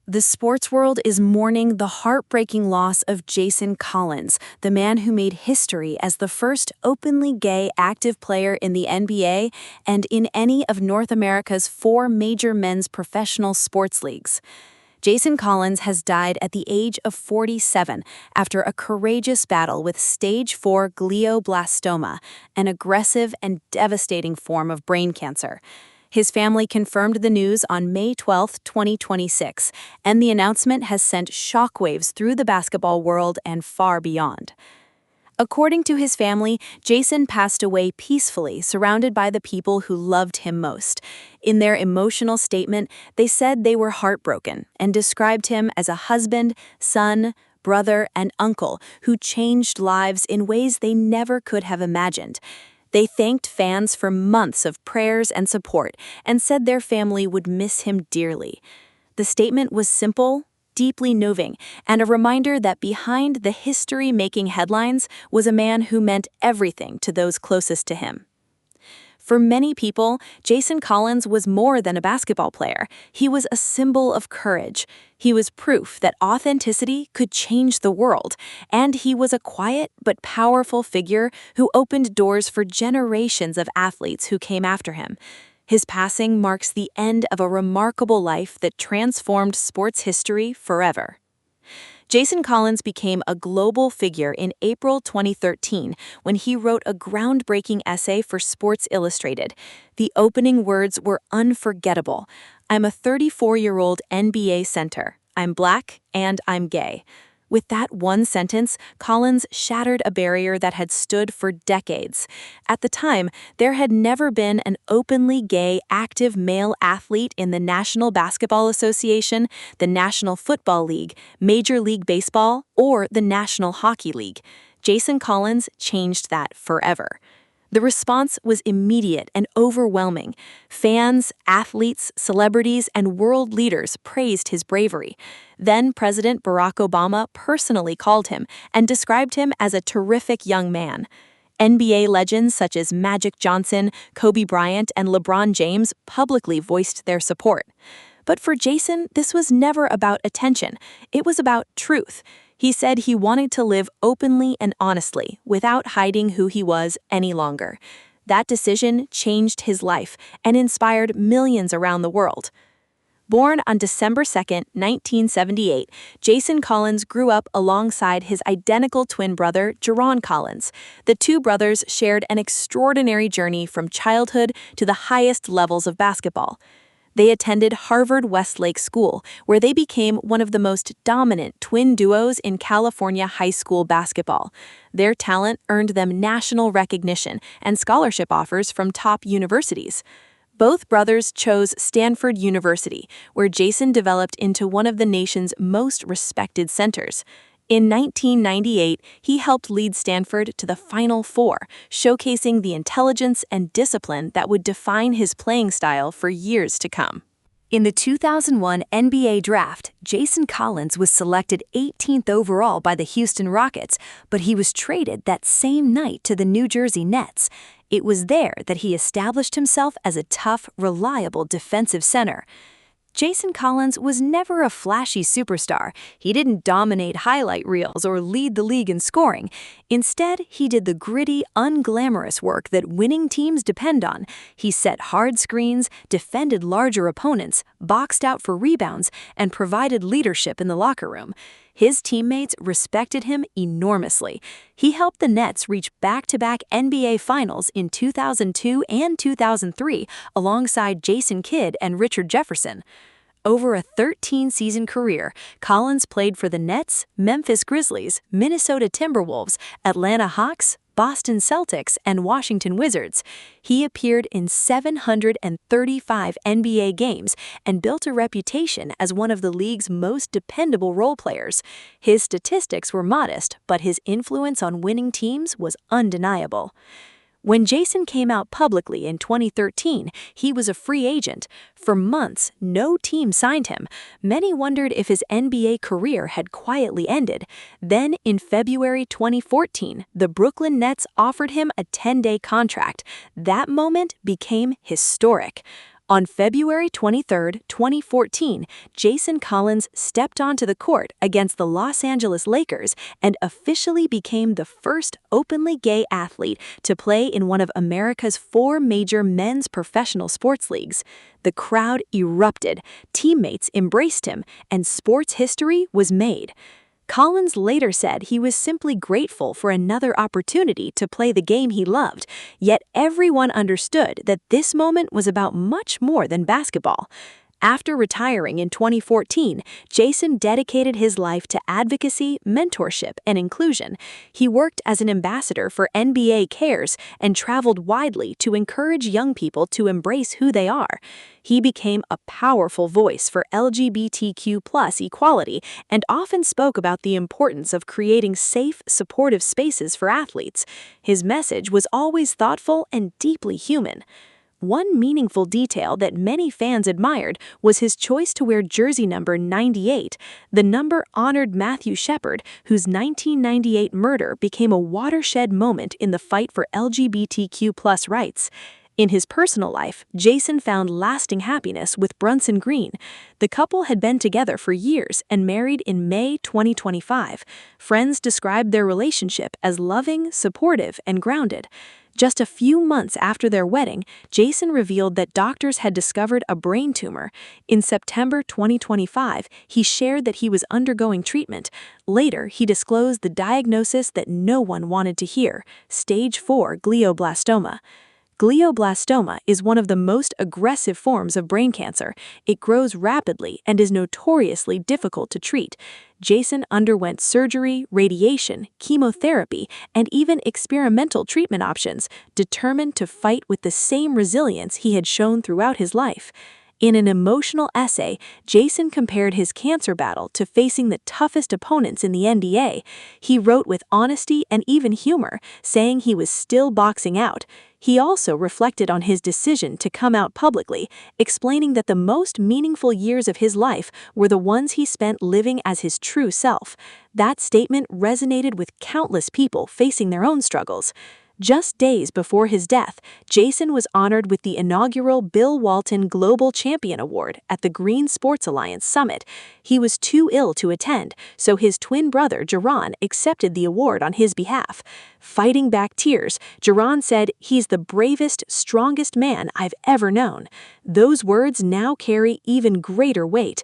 The sports world is mourning the heartbreaking loss of Jason Collins, the man who made history as the first openly gay active player in the NBA and in any of North America's 4 major men's professional sports leagues. Jason Collins has died at the age of 47 after a courageous battle with stage 4 glioblastoma, an aggressive and devastating form of brain cancer. His family confirmed the news on May 12, 2026, and the announcement has sent shockwaves through the basketball world and far beyond. According to his family, Jason passed away peacefully, surrounded by the people who loved him most. In their emotional statement, they said they were heartbroken and described him as a husband, son, brother, and uncle who changed lives in ways they never could have imagined. They thanked fans for months of prayers and support and said their family would miss him dearly. The statement was simple, deeply moving, and a reminder that behind the history-making headlines was a man who meant everything to those closest to him. For many people, Jason Collins was more than a basketball player. He was a symbol of courage. He was proof that authenticity could change the world, and he was a quiet but powerful figure who opened doors for generations of athletes who came after him. His passing marks the end of a remarkable life that transformed sports history forever. Jason Collins became a global figure in April 2013 when he wrote a groundbreaking essay for Sports Illustrated. The opening words were unforgettable. "I'm a 34-year-old NBA center. I'm black and I'm gay." With that one sentence, Collins shattered a barrier that had stood for decades. At the time, there had never been an openly gay active male athlete in the National Basketball Association, the National Football League, Major League Baseball, or the National Hockey League. Jason Collins changed that forever. The response was immediate and overwhelming. Fans, athletes, celebrities, and world leaders praised his bravery. Then President Barack Obama personally called him and described him as a terrific young man. NBA legends such as Magic Johnson, Kobe Bryant, and LeBron James publicly voiced their support. But for Jason, this was never about attention. It was about truth. He said he wanted to live openly and honestly, without hiding who he was any longer. That decision changed his life and inspired millions around the world. Born on December 2, 1978, Jason Collins grew up alongside his identical twin brother, Jerron Collins. The two brothers shared an extraordinary journey from childhood to the highest levels of basketball. They attended Harvard Westlake School, where they became one of the most dominant twin duos in California high school basketball. Their talent earned them national recognition and scholarship offers from top universities. Both brothers chose Stanford University, where Jason developed into one of the nation's most respected centers. In 1998, he helped lead Stanford to the Final Four, showcasing the intelligence and discipline that would define his playing style for years to come. In the 2001 NBA Draft, Jason Collins was selected 18th overall by the Houston Rockets, but he was traded that same night to the New Jersey Nets. It was there that he established himself as a tough, reliable defensive center. Jason Collins was never a flashy superstar. He didn't dominate highlight reels or lead the league in scoring. Instead, he did the gritty, unglamorous work that winning teams depend on. He set hard screens, defended larger opponents, boxed out for rebounds, and provided leadership in the locker room. His teammates respected him enormously. He helped the Nets reach back-to-back NBA Finals in 2002 and 2003 alongside Jason Kidd and Richard Jefferson. Over a 13-season career, Collins played for the Nets, Memphis Grizzlies, Minnesota Timberwolves, Atlanta Hawks, Boston Celtics, and Washington Wizards. He appeared in 735 NBA games and built a reputation as one of the league's most dependable role players. His statistics were modest, but his influence on winning teams was undeniable. When Jason came out publicly in 2013, he was a free agent. For months, no team signed him. Many wondered if his NBA career had quietly ended. Then, in February 2014, the Brooklyn Nets offered him a 10-day contract. That moment became historic. On February 23, 2014, Jason Collins stepped onto the court against the Los Angeles Lakers and officially became the first openly gay athlete to play in one of America's 4 major men's professional sports leagues. The crowd erupted, teammates embraced him, and sports history was made. Collins later said he was simply grateful for another opportunity to play the game he loved, yet everyone understood that this moment was about much more than basketball. After retiring in 2014, Jason dedicated his life to advocacy, mentorship, and inclusion. He worked as an ambassador for NBA Cares and traveled widely to encourage young people to embrace who they are. He became a powerful voice for LGBTQ+ equality and often spoke about the importance of creating safe, supportive spaces for athletes. His message was always thoughtful and deeply human. One meaningful detail that many fans admired was his choice to wear jersey number 98. The number honored Matthew Shepard, whose 1998 murder became a watershed moment in the fight for LGBTQ+ rights. In his personal life, Jason found lasting happiness with Brunson Green. The couple had been together for years and married in May 2025. Friends described their relationship as loving, supportive, and grounded. Just a few months after their wedding, Jason revealed that doctors had discovered a brain tumor. In September 2025, he shared that he was undergoing treatment. Later, he disclosed the diagnosis that no one wanted to hear: stage 4 glioblastoma. Glioblastoma is one of the most aggressive forms of brain cancer. It grows rapidly and is notoriously difficult to treat. Jason underwent surgery, radiation, chemotherapy, and even experimental treatment options, determined to fight with the same resilience he had shown throughout his life. In an emotional essay, Jason compared his cancer battle to facing the toughest opponents in the NBA. He wrote with honesty and even humor, saying he was still boxing out. He also reflected on his decision to come out publicly, explaining that the most meaningful years of his life were the ones he spent living as his true self. That statement resonated with countless people facing their own struggles. Just days before his death, Jason was honored with the inaugural Bill Walton Global Champion Award at the Green Sports Alliance Summit. He was too ill to attend, so his twin brother, Jaron, accepted the award on his behalf. Fighting back tears, Jaron said, "He's the bravest, strongest man I've ever known." Those words now carry even greater weight.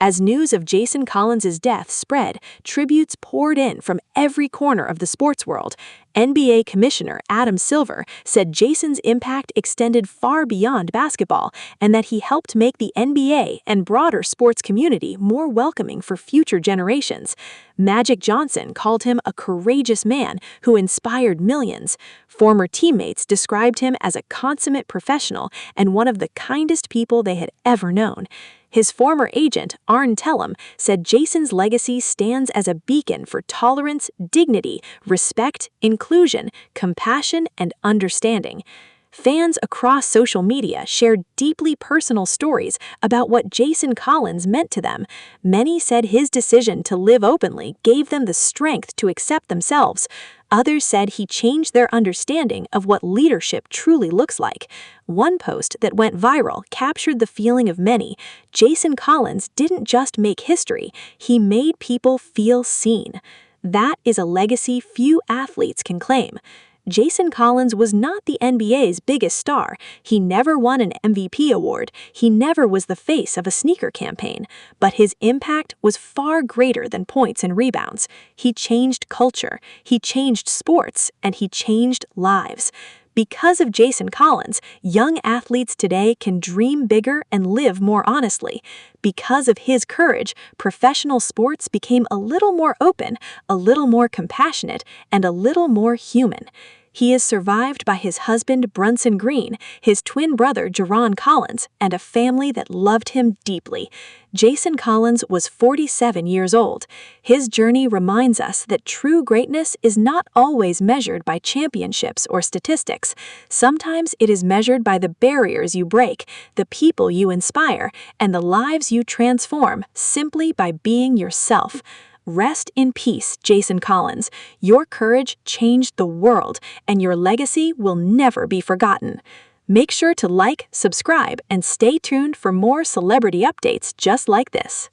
As news of Jason Collins' death spread, tributes poured in from every corner of the sports world. NBA Commissioner Adam Silver said Jason's impact extended far beyond basketball and that he helped make the NBA and broader sports community more welcoming for future generations. Magic Johnson called him a courageous man who inspired millions. Former teammates described him as a consummate professional and one of the kindest people they had ever known. His former agent, Arn Tellem, said Jason's legacy stands as a beacon for tolerance, dignity, respect, inclusion, compassion, and understanding. Fans across social media shared deeply personal stories about what Jason Collins meant to them. Many said his decision to live openly gave them the strength to accept themselves. Others said he changed their understanding of what leadership truly looks like. One post that went viral captured the feeling of many. Jason Collins didn't just make history, he made people feel seen. That is a legacy few athletes can claim. Jason Collins was not the NBA's biggest star. He never won an MVP award. He never was the face of a sneaker campaign. But his impact was far greater than points and rebounds. He changed culture, he changed sports, and he changed lives. Because of Jason Collins, young athletes today can dream bigger and live more honestly. Because of his courage, professional sports became a little more open, a little more compassionate, and a little more human. He is survived by his husband Brunson Green, his twin brother Jaron Collins, and a family that loved him deeply. Jason Collins was 47 years old. His journey reminds us that true greatness is not always measured by championships or statistics. Sometimes it is measured by the barriers you break, the people you inspire, and the lives you transform simply by being yourself. Rest in peace, Jason Collins. Your courage changed the world, and your legacy will never be forgotten. Make sure to like, subscribe, and stay tuned for more celebrity updates just like this.